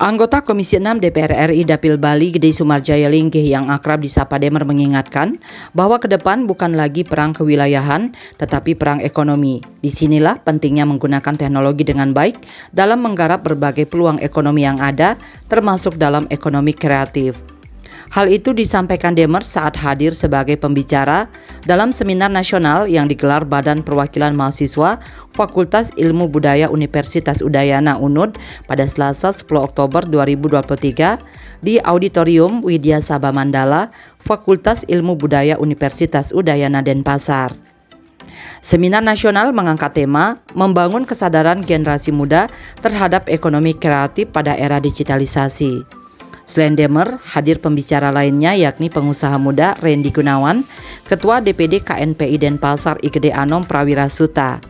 Anggota Komisi 6 DPR RI Dapil Bali Gede Sumarjaya Linggih yang akrab disapa Demer mengingatkan bahwa ke depan bukan lagi perang kewilayahan tetapi perang ekonomi. Disinilah pentingnya menggunakan teknologi dengan baik dalam menggarap berbagai peluang ekonomi yang ada termasuk dalam ekonomi kreatif. Hal itu disampaikan Demer saat hadir sebagai pembicara dalam seminar nasional yang digelar Badan Perwakilan Mahasiswa Fakultas Ilmu Budaya Universitas Udayana UNUD pada Selasa 10 Oktober 2023 di Auditorium Widya Sabha Mandala Fakultas Ilmu Budaya Universitas Udayana Denpasar. Seminar nasional mengangkat tema membangun kesadaran generasi muda terhadap ekonomi kreatif pada era digitalisasi. Selain Demer, hadir pembicara lainnya yakni pengusaha muda Randy Gunawan, Ketua DPD KNPI Denpasar Igede Anom Prawirasuta.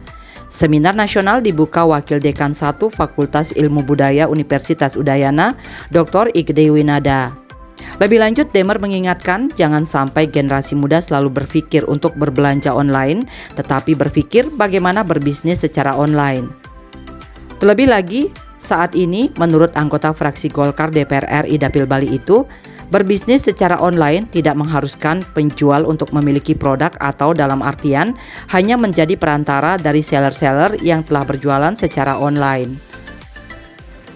Seminar nasional dibuka Wakil Dekan 1 Fakultas Ilmu Budaya Universitas Udayana, Dr. Igede Winada. Lebih lanjut, Demer mengingatkan jangan sampai generasi muda selalu berpikir untuk berbelanja online, tetapi berpikir bagaimana berbisnis secara online. Terlebih lagi, saat ini, menurut anggota fraksi Golkar DPR RI Dapil Bali itu, berbisnis secara online tidak mengharuskan penjual untuk memiliki produk atau dalam artian hanya menjadi perantara dari seller-seller yang telah berjualan secara online.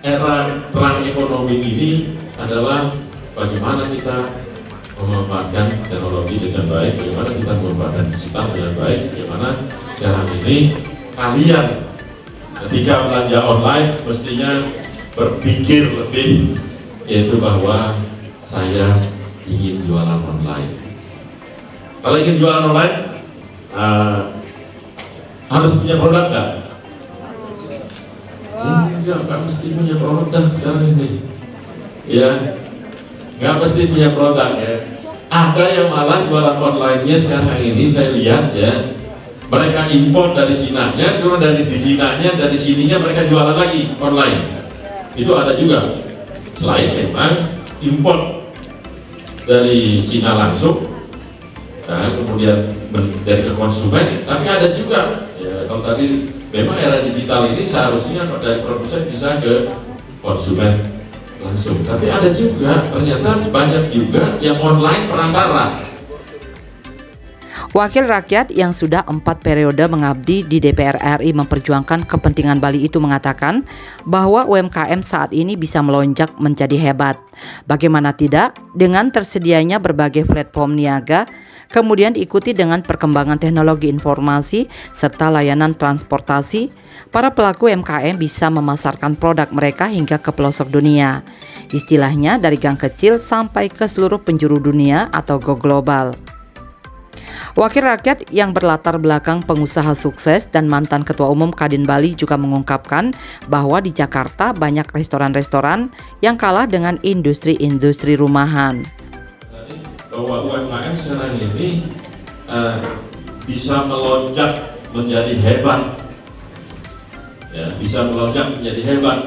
Era perang ekonomi ini adalah bagaimana kita memanfaatkan teknologi dengan baik, bagaimana kita memanfaatkan digital dengan baik, bagaimana sekarang ini kalian ketika belanja online mestinya berpikir lebih, yaitu bahwa saya ingin jualan online. Kalau ingin jualan online harus punya produk nggak? Nggak mesti punya produk sekarang ini. Ya, nggak mesti punya produk ya. Ada yang malah jualan online-nya sekarang ini saya lihat ya. Mereka impor dari Cina-nya, kemudian dari Cina-nya, dari sininya mereka jualan lagi online. Itu ada juga. Selain memang impor dari Cina langsung, nah, kemudian dari ke konsumen, tapi ada juga. Ya, kalau tadi memang era digital ini seharusnya dari produsen bisa ke konsumen langsung. Tapi ada juga, ternyata banyak juga yang online perantara. Wakil rakyat yang sudah 4 periode mengabdi di DPR RI memperjuangkan kepentingan Bali itu mengatakan bahwa UMKM saat ini bisa melonjak menjadi hebat. Bagaimana tidak, dengan tersedianya berbagai platform niaga, kemudian diikuti dengan perkembangan teknologi informasi serta layanan transportasi, para pelaku UMKM bisa memasarkan produk mereka hingga ke pelosok dunia. Istilahnya dari gang kecil sampai ke seluruh penjuru dunia atau go global. Wakil rakyat yang berlatar belakang pengusaha sukses dan mantan Ketua Umum Kadin Bali juga mengungkapkan bahwa di Jakarta banyak restoran-restoran yang kalah dengan industri-industri rumahan. Bahwa UMKM sekarang ini bisa melonjak menjadi hebat, ya, bisa melonjak menjadi hebat.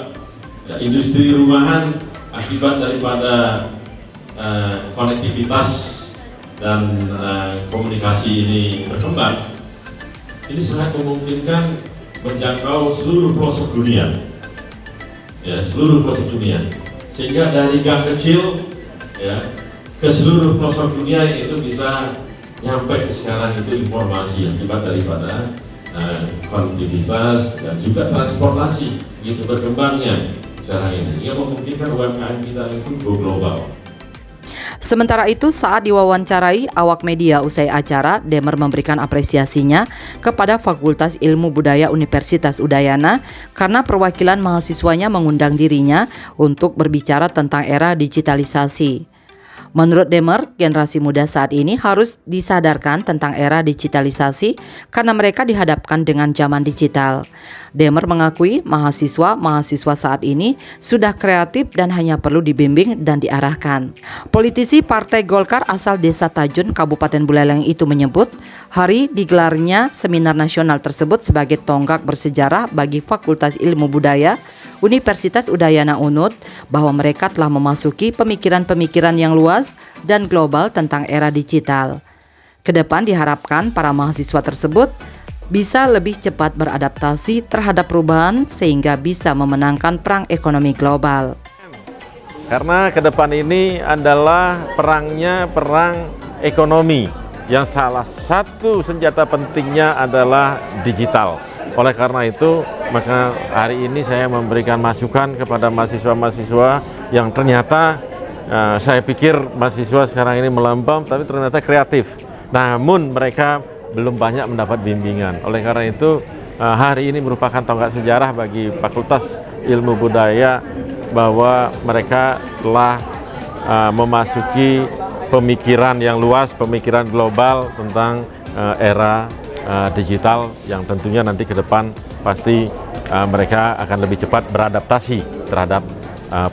Ya, industri rumahan akibat daripada konektivitas dan komunikasi ini berkembang, ini sangat memungkinkan menjangkau seluruh pelosok dunia, ya, seluruh pelosok dunia, sehingga dari gang kecil ya ke seluruh pelosok dunia itu bisa nyampe sekarang itu informasi akibat daripada konektivitas dan juga transportasi itu berkembangnya sekarang ini, sehingga memungkinkan UMKM kita itu go global. Sementara itu, saat diwawancarai awak media usai acara, Demer memberikan apresiasinya kepada Fakultas Ilmu Budaya Universitas Udayana karena perwakilan mahasiswanya mengundang dirinya untuk berbicara tentang era digitalisasi. Menurut Demer, generasi muda saat ini harus disadarkan tentang era digitalisasi karena mereka dihadapkan dengan zaman digital. Demer mengakui mahasiswa saat ini sudah kreatif dan hanya perlu dibimbing dan diarahkan. Politisi Partai Golkar asal Desa Tajun, Kabupaten Buleleng itu menyebut hari digelarnya seminar nasional tersebut sebagai tonggak bersejarah bagi Fakultas Ilmu Budaya Universitas Udayana UNUD bahwa mereka telah memasuki pemikiran-pemikiran yang luas dan global tentang era digital. Kedepan diharapkan para mahasiswa tersebut bisa lebih cepat beradaptasi terhadap perubahan sehingga bisa memenangkan perang ekonomi global. karena ke depan ini adalah perangnya perang ekonomi, yang salah satu senjata pentingnya adalah digital. Oleh karena itu, maka hari ini saya memberikan masukan kepada mahasiswa-mahasiswa yang ternyata saya pikir mahasiswa sekarang ini melempem, tapi ternyata kreatif. Namun mereka belum banyak mendapat bimbingan. Oleh karena itu, hari ini merupakan tonggak sejarah bagi Fakultas Ilmu Budaya bahwa mereka telah memasuki pemikiran yang luas, pemikiran global tentang era digital yang tentunya nanti ke depan pasti mereka akan lebih cepat beradaptasi terhadap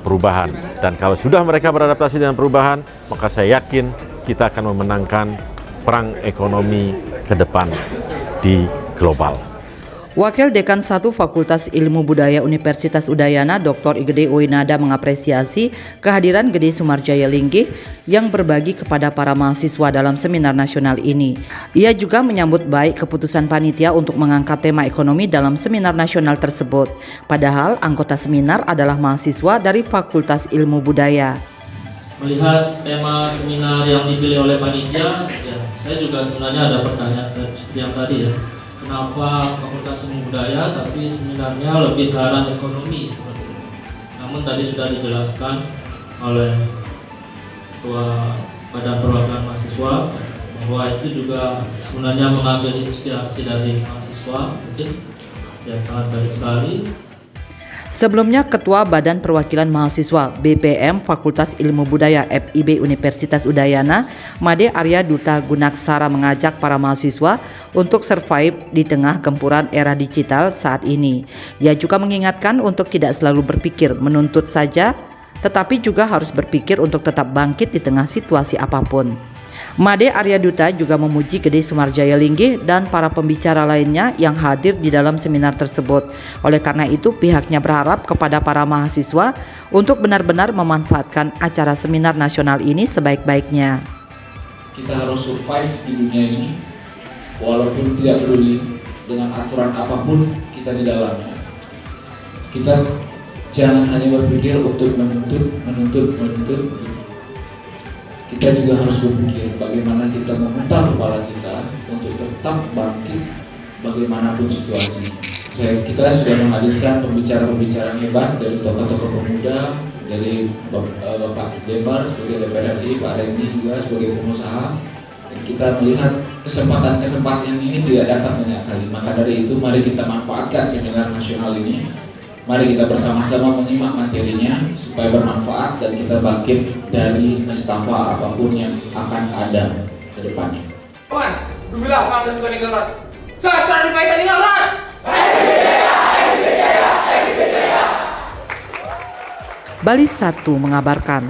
perubahan. Dan kalau sudah mereka beradaptasi dengan perubahan, maka saya yakin kita akan memenangkan perang ekonomi ke depan di global. Wakil Dekan 1 Fakultas Ilmu Budaya Universitas Udayana, Dr. Igede Uinada mengapresiasi kehadiran Gede Sumarjaya Linggih yang berbagi kepada para mahasiswa dalam seminar nasional ini. Ia juga menyambut baik keputusan panitia untuk mengangkat tema ekonomi dalam seminar nasional tersebut. Padahal anggota seminar adalah mahasiswa dari Fakultas Ilmu Budaya. Melihat tema seminar yang dipilih oleh panitia, ya, saya juga sebenarnya ada pertanyaan seperti yang tadi ya. Kenapa Fakultas Ilmu Budaya tapi seminarnya lebih ke arah ekonomi seperti itu. Namun tadi sudah dijelaskan oleh Ketua Badan Perwakilan Mahasiswa bahwa itu juga sebenarnya mengambil inspirasi dari mahasiswa, ya sangat baik sekali. Sebelumnya, Ketua Badan Perwakilan Mahasiswa BPM Fakultas Ilmu Budaya FIB Universitas Udayana, Made Arya Duta Gunaksara mengajak para mahasiswa untuk survive di tengah gempuran era digital saat ini. Ia juga mengingatkan untuk tidak selalu berpikir menuntut saja, tetapi juga harus berpikir untuk tetap bangkit di tengah situasi apapun. Made Arya Duta juga memuji Gede Sumarjaya Linggih dan para pembicara lainnya yang hadir di dalam seminar tersebut. Oleh karena itu, pihaknya berharap kepada para mahasiswa untuk benar-benar memanfaatkan acara seminar nasional ini sebaik-baiknya. Kita harus survive di dunia ini, walaupun tidak peduli dengan aturan apapun kita di dalamnya. Kita jangan hanya berpikir untuk menuntut. Kita juga harus berpikir bagaimana kita memutar kepala kita untuk tetap bangkit bagaimanapun situasinya. Kita sudah menghadirkan pembicara-pembicara hebat dari tokoh-tokoh pemuda, dari Bapak Demar sebagai DPR RI, Pak Reni juga sebagai pengusaha. Dan kita melihat kesempatan ini tidak datang banyak kali. Maka dari itu mari kita manfaatkan seminar nasional ini. Mari kita bersama-sama menyimak materinya supaya bermanfaat dan kita bangkit dari nestapa apapun yang akan ada ke depannya. Kawan, dumilah Pamda Sukaninggaran. Sastra dipaitan Ninggaran. Bali 1 mengabarkan.